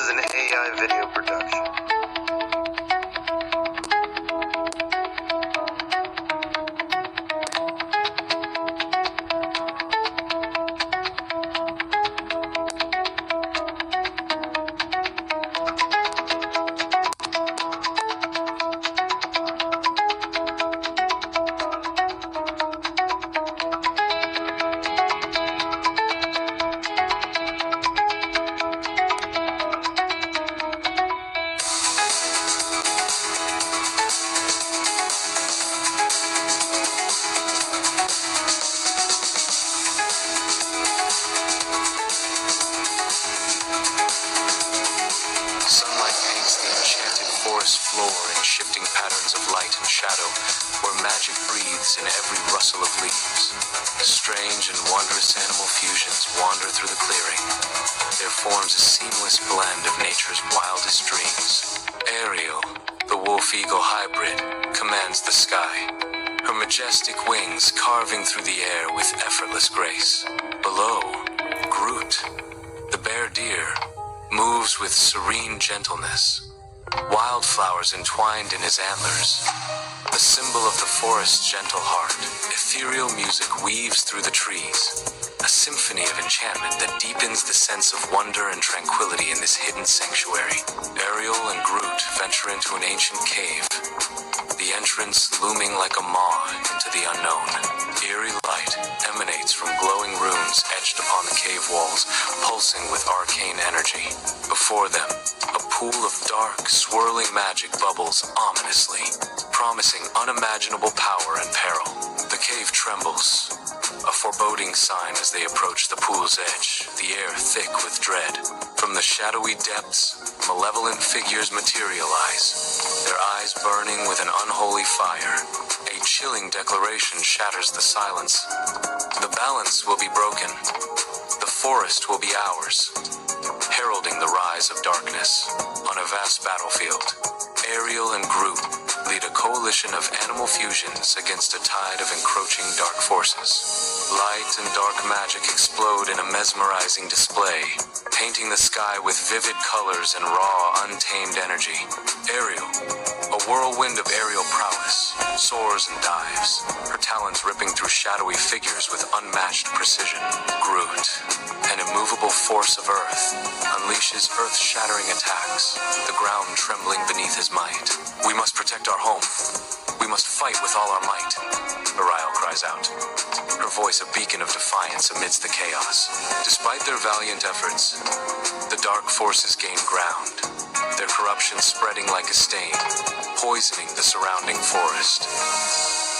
is an AI video production. Sunlight paints the enchanted forest floor in shifting patterns of light and shadow, where magic breathes in every rustle of leaves. Strange and wondrous animal fusions wander through the clearing. There forms a seamless blend of nature's wildest dreams. Ariel, the wolf-eagle hybrid, commands the sky, her majestic wings carving through the air with effortless grace. Below, Groot, the bear deer, moves with serene gentleness, wildflowers entwined in his antlers, the symbol of the forest's gentle heart. Ethereal music weaves through the trees, a symphony of enchantment that deepens the sense of wonder and tranquility in this hidden sanctuary. Ariel and Groot venture into an ancient cave, the entrance looming like a maw into the unknown. Eerie light emanates from glowing runes etched upon the cave walls, pulsing with arcane energy. Before them, a pool of dark, swirling magic bubbles ominously, promising unimaginable power and peril. The cave trembles, a foreboding sign as they approach the pool's edge, the air thick with dread. From the shadowy depths, malevolent figures materialize, their eyes burning with an unholy fire. A chilling declaration shatters the silence. The balance will be broken. The forest will be ours, heralding the rise of darkness. On a vast battlefield, Ariel and Groot lead a coalition of animal fusions against a tide of encroaching dark forces. Light and dark magic explode in a mesmerizing display, painting the sky with vivid colors and raw, untamed energy. Ariel, a whirlwind of aerial prowess, soars and dives, her talons ripping through shadowy figures with unmatched precision. Groot, an immovable force of earth, unleashes earth-shattering attacks, the ground trembling beneath his might. We must protect our home. We must fight with all our might, Ariel cries out, her voice a beacon of defiance amidst the chaos. Despite their valiant efforts, the dark forces gain ground, their corruption spreading like a stain, poisoning the surrounding forest.